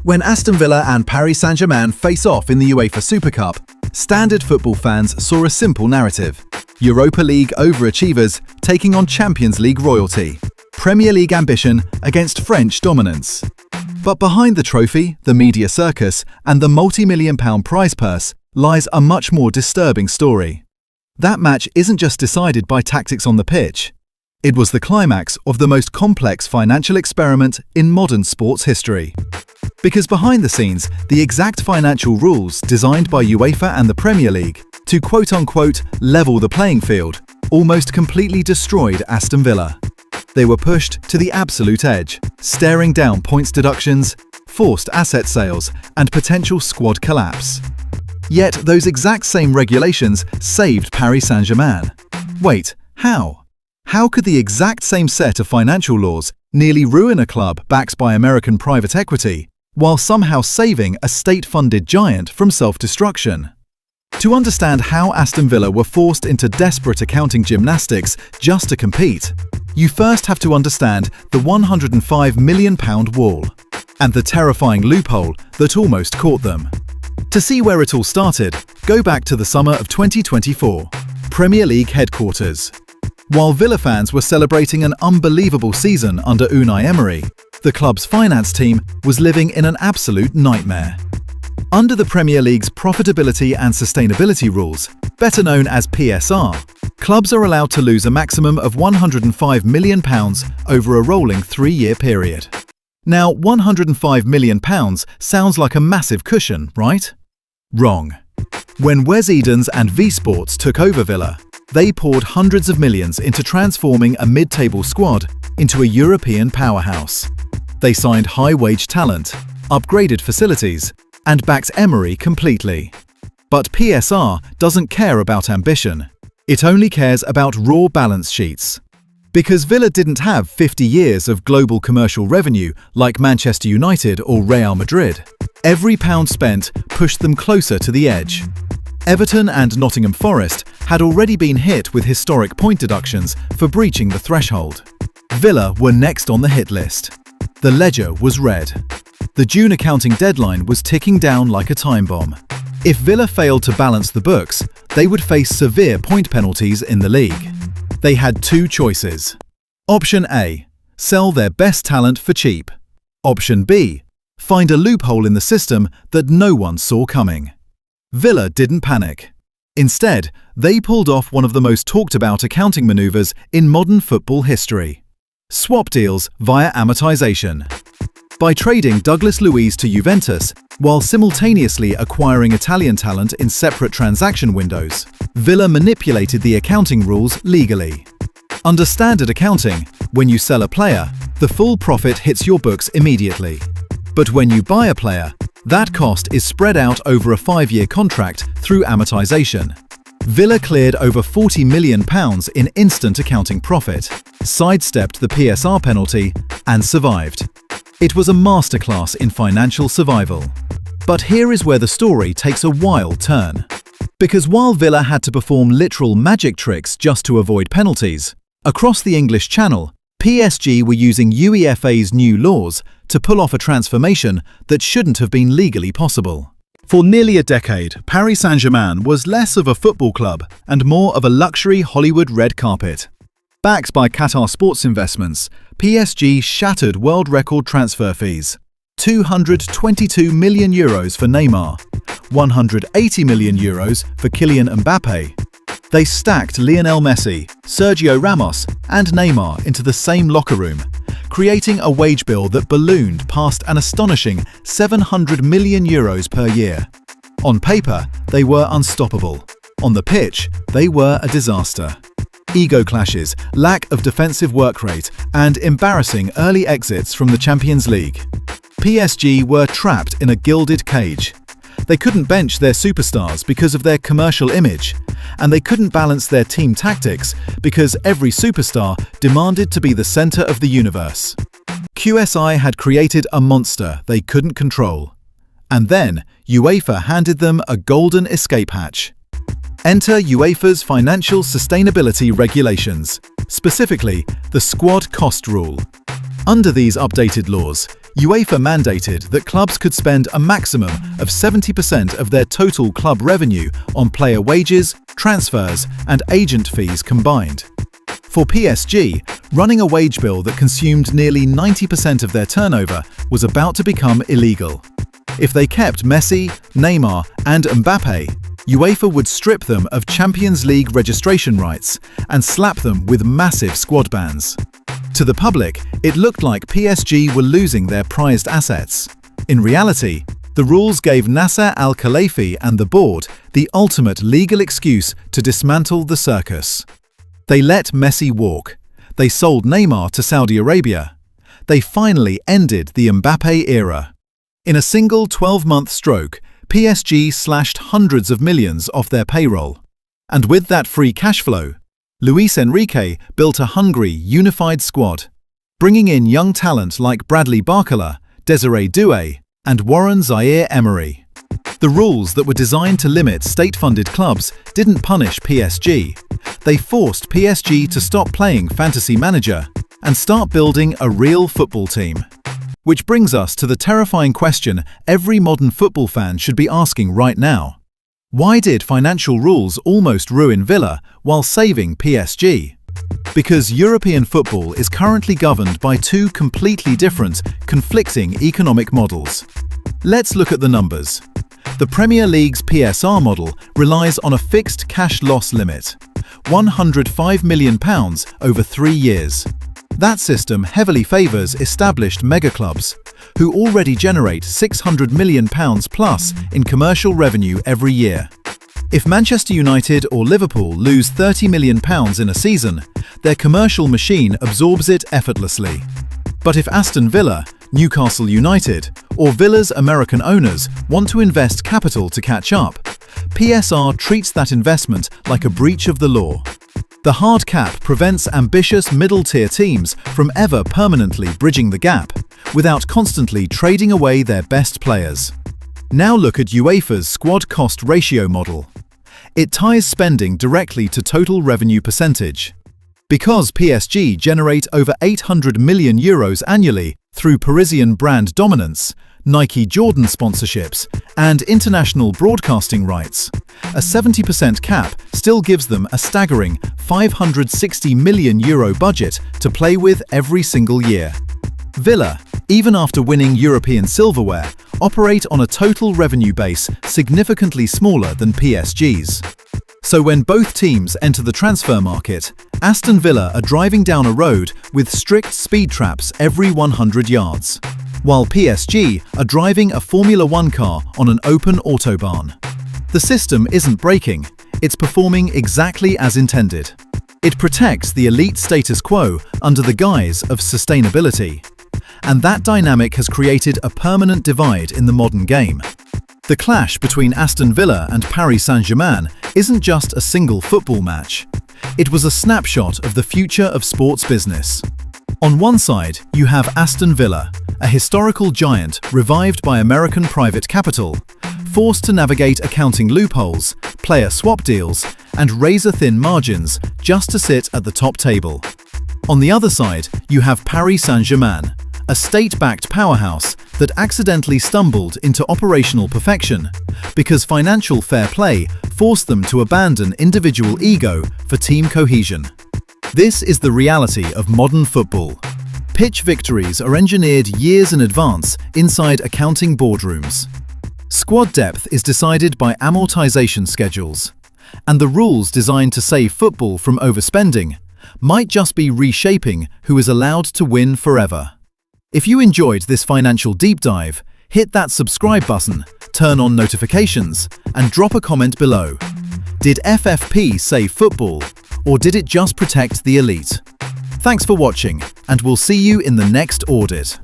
When Aston Villa and Paris Saint-Germain face off in the UEFA Super Cup, standard football fans saw a simple narrative. Europa League overachievers taking on Champions League royalty. Premier League ambition against French dominance. But behind the trophy, the media circus, and the multi-million-pound prize purse lies a much more disturbing story. That match isn't just decided by tactics on the pitch. It was the climax of the most complex financial experiment in modern sports history. Because behind the scenes, the exact financial rules designed by UEFA and the Premier League to quote-unquote level the playing field almost completely destroyed Aston Villa. They were pushed to the absolute edge, staring down points deductions, forced asset sales, and potential squad collapse. Yet those exact same regulations saved Paris Saint-Germain. Wait, how? How could the exact same set of financial laws nearly ruin a club backed by American private equity, while somehow saving a state-funded giant from self-destruction? To understand how Aston Villa were forced into desperate accounting gymnastics just to compete, you first have to understand the £105 million wall and the terrifying loophole that almost caught them. To see where it all started, go back to the summer of 2024, Premier League headquarters. While Villa fans were celebrating an unbelievable season under Unai Emery, the club's finance team was living in an absolute nightmare. Under the Premier League's Profitability and Sustainability rules, better known as PSR, clubs are allowed to lose a maximum of £105 million over a rolling 3-year period. Now, £105 million sounds like a massive cushion, right? Wrong. When Wes Edens and V Sports took over Villa, they poured hundreds of millions into transforming a mid-table squad into a European powerhouse. They signed high-wage talent, upgraded facilities, and backed Emery completely. But PSR doesn't care about ambition. It only cares about raw balance sheets. Because Villa didn't have 50 years of global commercial revenue like Manchester United or Real Madrid, every pound spent pushed them closer to the edge. Everton and Nottingham Forest had already been hit with historic point deductions for breaching the threshold. Villa were next on the hit list. The ledger was red. The June accounting deadline was ticking down like a time bomb. If Villa failed to balance the books, they would face severe point penalties in the league. They had two choices. Option A, sell their best talent for cheap. Option B, find a loophole in the system that no one saw coming. Villa didn't panic. Instead, they pulled off one of the most talked about accounting maneuvers in modern football history. Swap deals via amortisation. By trading Douglas Luiz to Juventus, while simultaneously acquiring Italian talent in separate transaction windows, Villa manipulated the accounting rules legally. Under standard accounting, when you sell a player, the full profit hits your books immediately. But when you buy a player, that cost is spread out over a 5-year contract through amortisation. Villa cleared over £40 million in instant accounting profit, sidestepped the PSR penalty, and survived. It was a masterclass in financial survival. But here is where the story takes a wild turn. Because while Villa had to perform literal magic tricks just to avoid penalties, across the English Channel, PSG were using UEFA's new laws to pull off a transformation that shouldn't have been legally possible. For nearly a decade, Paris Saint-Germain was less of a football club and more of a luxury Hollywood red carpet. Backed by Qatar Sports investments, PSG shattered world record transfer fees. €222 million for Neymar, €180 million for Kylian Mbappe. They stacked Lionel Messi, Sergio Ramos, and Neymar into the same locker room, creating a wage bill that ballooned past an astonishing €700 million per year. On paper, they were unstoppable. On the pitch, they were a disaster. Ego clashes, lack of defensive work rate, and embarrassing early exits from the Champions League. PSG were trapped in a gilded cage. They couldn't bench their superstars because of their commercial image, and they couldn't balance their team tactics because every superstar demanded to be the center of the universe. QSI had created a monster they couldn't control. And then UEFA handed them a golden escape hatch. Enter UEFA's financial sustainability regulations, specifically the squad cost rule. Under these updated laws, UEFA mandated that clubs could spend a maximum of 70% of their total club revenue on player wages, transfers, and agent fees combined. For PSG, running a wage bill that consumed nearly 90% of their turnover was about to become illegal. If they kept Messi, Neymar, and Mbappe, UEFA would strip them of Champions League registration rights and slap them with massive squad bans. To the public, it looked like PSG were losing their prized assets. In reality, the rules gave Nasser Al-Khelaifi and the board the ultimate legal excuse to dismantle the circus. They let Messi walk. They sold Neymar to Saudi Arabia. They finally ended the Mbappe era. In a single 12-month stroke, PSG slashed hundreds of millions off their payroll. And with that free cash flow, Luis Enrique built a hungry, unified squad, bringing in young talent like Bradley Barcola, Desiree Doué, and Warren Zaïre-Emery. The rules that were designed to limit state-funded clubs didn't punish PSG. They forced PSG to stop playing fantasy manager and start building a real football team. Which brings us to the terrifying question every modern football fan should be asking right now. Why did financial rules almost ruin Villa while saving PSG? Because European football is currently governed by two completely different, conflicting economic models. Let's look at the numbers. The Premier League's PSR model relies on a fixed cash loss limit, £105 million over 3 years. That system heavily favours established mega-clubs, who already generate £600 million plus in commercial revenue every year. If Manchester United or Liverpool lose £30 million in a season, their commercial machine absorbs it effortlessly. But if Aston Villa, Newcastle United, or Villa's American owners want to invest capital to catch up, PSR treats that investment like a breach of the law. The hard cap prevents ambitious middle-tier teams from ever permanently bridging the gap, without constantly trading away their best players. Now look at UEFA's squad cost ratio model. It ties spending directly to total revenue percentage. Because PSG generate over €800 million annually through Parisian brand dominance, Nike Jordan sponsorships, and international broadcasting rights, a 70% cap still gives them a staggering €560 million budget to play with every single year. Villa, even after winning European silverware, operate on a total revenue base significantly smaller than PSG's. So when both teams enter the transfer market, Aston Villa are driving down a road with strict speed traps every 100 yards, while PSG are driving a Formula One car on an open autobahn. The system isn't breaking, it's performing exactly as intended. It protects the elite status quo under the guise of sustainability. And that dynamic has created a permanent divide in the modern game. The clash between Aston Villa and Paris Saint-Germain isn't just a single football match. It was a snapshot of the future of sports business. On one side, you have Aston Villa, a historical giant revived by American private capital, forced to navigate accounting loopholes, player swap deals, and razor-thin margins just to sit at the top table. On the other side, you have Paris Saint-Germain, a state-backed powerhouse that accidentally stumbled into operational perfection because financial fair play forced them to abandon individual ego for team cohesion. This is the reality of modern football. Pitch victories are engineered years in advance inside accounting boardrooms. Squad depth is decided by amortisation schedules, and the rules designed to save football from overspending might just be reshaping who is allowed to win forever. If you enjoyed this financial deep dive, hit that subscribe button, turn on notifications, and drop a comment below. Did FFP save football, or did it just protect the elite? Thanks for watching, and we'll see you in the next audit.